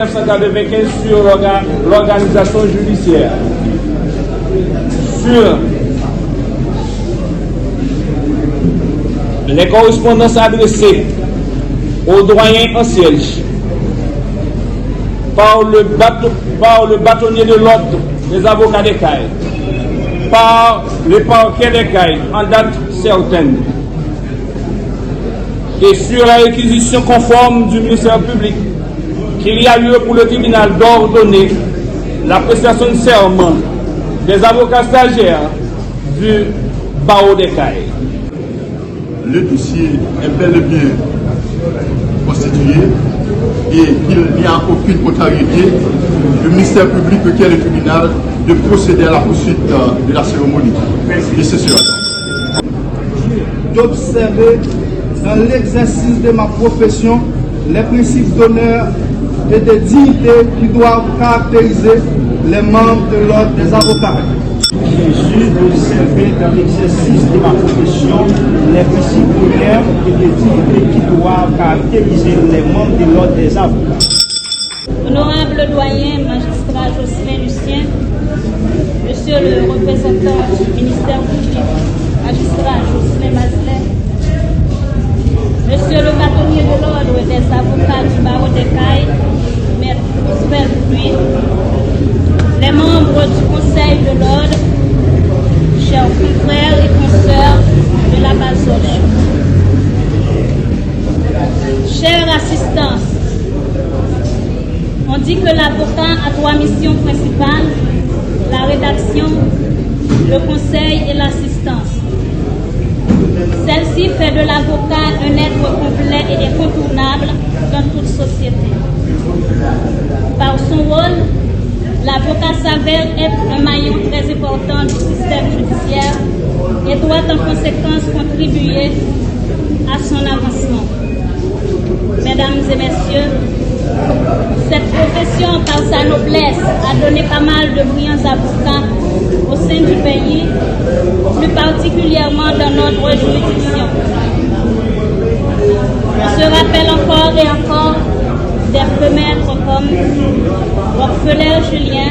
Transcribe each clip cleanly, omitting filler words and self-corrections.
1995 sur l'organisation judiciaire, sur les correspondances adressées aux doyens en siège par le bâtonnier de l'ordre des avocats des CAI, par le parquet des CAI en date certaine, et sur la réquisition conforme du ministère public qu'il y a lieu pour le tribunal d'ordonner la prestation de serment des avocats stagiaires du barreau des CAI. Le dossier est bel et bien constitué et qu'il n'y a aucune contrariété. Le ministère public requiert le tribunal de procéder à la poursuite de la cérémonie. Et c'est cela. D'observer dans l'exercice de ma profession les principes d'honneur et de dignité qui doivent caractériser les membres de l'ordre des avocats. Jésus d'observer dans l'exercice de ma profession les principes d'honneur et de dignité qui doivent caractériser les membres de l'ordre des avocats. Honorable doyen, magistrat Jocelyn Lucien, monsieur le représentant du ministère public, magistrat Jocelyn Mazlet, monsieur le bâtonnier de l'ordre des avocats du barreau des CAI, maître Roosevelt Louis, les membres du conseil de l'ordre, chers confrères et consoeurs de la Bazoche, chère assistance, on dit que l'avocat a trois missions principales: la rédaction, le conseil et l'assistance. Celle-ci fait de l'avocat un être complet et incontournable dans toute société. Par son rôle, l'avocat s'avère être un maillon très important du système judiciaire et doit en conséquence contribuer à son avancement. Mesdames et messieurs, cette profession, par sa noblesse, a donné pas mal de brillants avocats au sein du pays, plus particulièrement dans notre juridiction. On se rappelle encore et encore des maîtres comme Rockefeller Julien,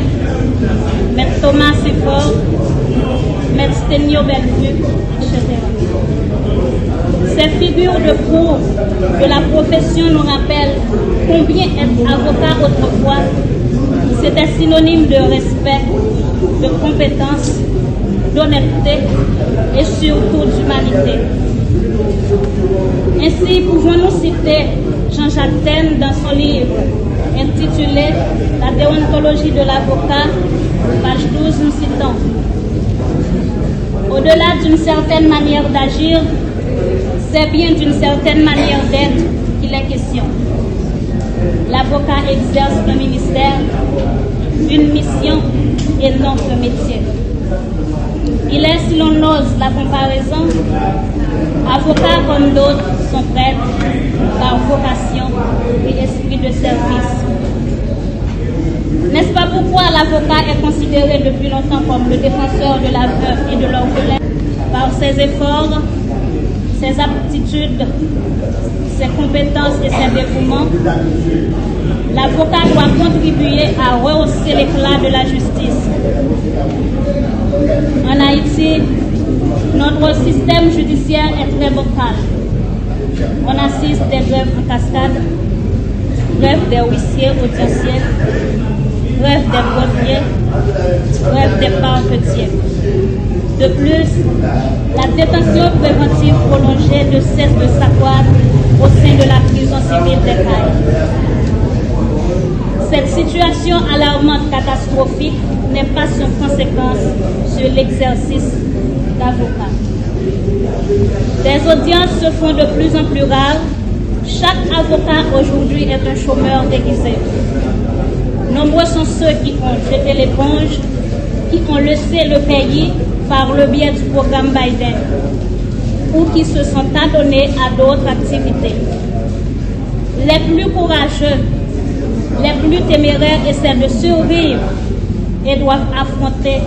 maître Thomas Seffort, maître Sténio Bellevue, etc. Ces figures de proue de la profession nous rappellent combien être avocat autrefois, c'était synonyme de respect, de compétence, d'honnêteté et surtout d'humanité. Ainsi, pouvons-nous citer Jean-Jacques Taine dans son livre intitulé La déontologie de l'avocat, page 12, nous citons: au-delà d'une certaine manière d'agir, c'est bien d'une certaine manière d'être qu'il est question. L'avocat exerce un ministère, une mission et non un métier. Il est, si l'on ose la comparaison, avocat comme d'autres sont prêtres par vocation et esprit de service. N'est-ce pas pourquoi l'avocat est considéré depuis longtemps comme le défenseur de la veuve et de l'orphelin? Par ses efforts, ses aptitudes, ses compétences et ses dévouements, l'avocat doit contribuer à rehausser l'éclat de la justice. En Haïti, notre système judiciaire est très vocal. On assiste des grèves en cascade, grève des huissiers audienciers, grève des greffiers, grève des parquetiers. De plus, la détention préventive prolongée ne cesse de s'accroître au sein de la prison civile des CAI. Cette situation alarmante, catastrophique, n'est pas sans conséquence sur l'exercice d'avocat. Des audiences se font de plus en plus rares. Chaque avocat aujourd'hui est un chômeur déguisé. Nombreux sont ceux qui ont jeté l'éponge, qui ont laissé le pays par le biais du programme Biden ou qui se sont adonnés à d'autres activités. Les plus courageux, les plus téméraires essaient de survivre et doivent affronter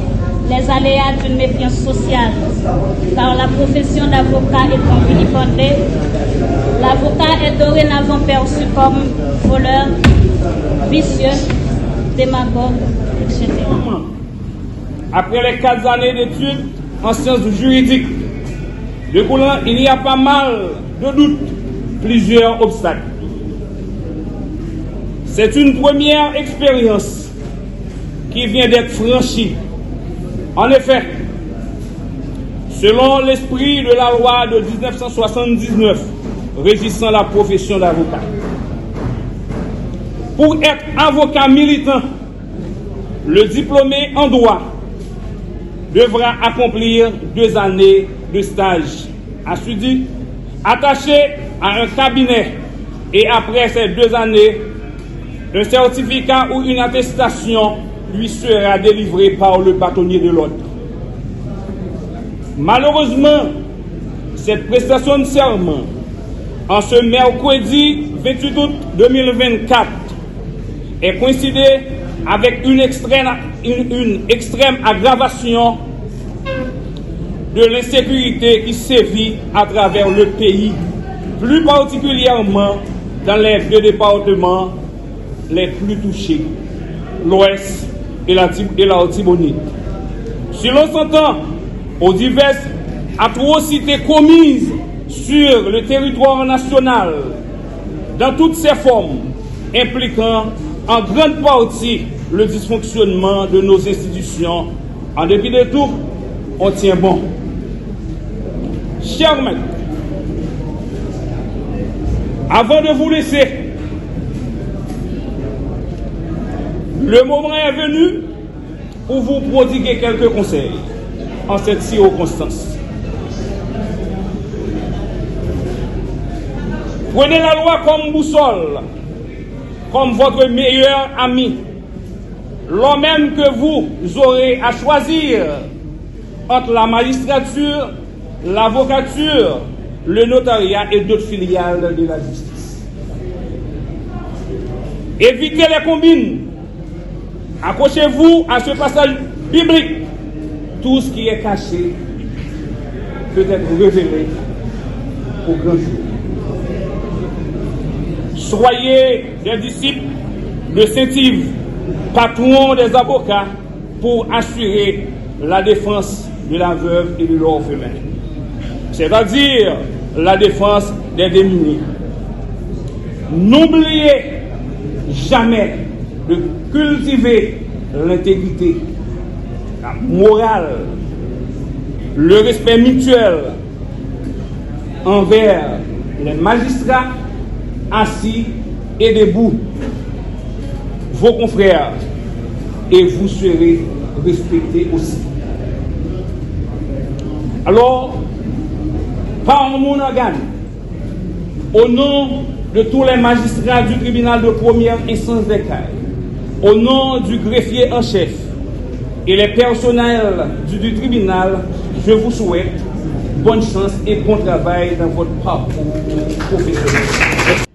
les aléas d'une méfiance sociale, car la profession d'avocat étant vilipendée, l'avocat est dorénavant perçu comme voleur, vicieux, démagogue, etc. Après les 4 années d'études en sciences juridiques, découlant, il y a pas mal de doutes, plusieurs obstacles. C'est une première expérience qui vient d'être franchie. En effet, selon l'esprit de la loi de 1979 régissant la profession d'avocat, pour être avocat militant, le diplômé en droit devra accomplir 2 années de stage assidu, attaché à un cabinet, et après ces 2 années, un certificat ou une attestation lui sera délivré par le bâtonnier de l'ordre. Malheureusement, cette prestation de serment, en ce mercredi 28 août 2024, est coïncidée avec une extrême aggravation de l'insécurité qui sévit à travers le pays, plus particulièrement dans les 2 départements les plus touchés, l'Ouest et la Tibonite. Si l'on s'entend aux diverses atrocités commises sur le territoire national, dans toutes ses formes, impliquant en grande partie le dysfonctionnement de nos institutions, en dépit de tout, on tient bon. Chers maîtres, avant de vous laisser, le moment est venu pour vous prodiguer quelques conseils en cette circonstance. Prenez la loi comme boussole, comme votre meilleur ami, lors même que vous aurez à choisir entre la magistrature, l'avocature, le notariat et d'autres filiales de la justice. Évitez les combines. Accrochez-vous à ce passage biblique. Tout ce qui est caché peut être révélé au grand jour. Soyez des disciples de Saint-Yves, patron des avocats, pour assurer la défense de la veuve et de l'orphelin, c'est-à-dire la défense des démunis. N'oubliez jamais de cultiver l'intégrité, la morale, le respect mutuel envers les magistrats assis et debout, vos confrères, et vous serez respectés aussi. Alors, par mon organe, au nom de tous les magistrats du tribunal de première instance des Cayes, au nom du greffier en chef et les personnels du tribunal, je vous souhaite bonne chance et bon travail dans votre parcours professionnel.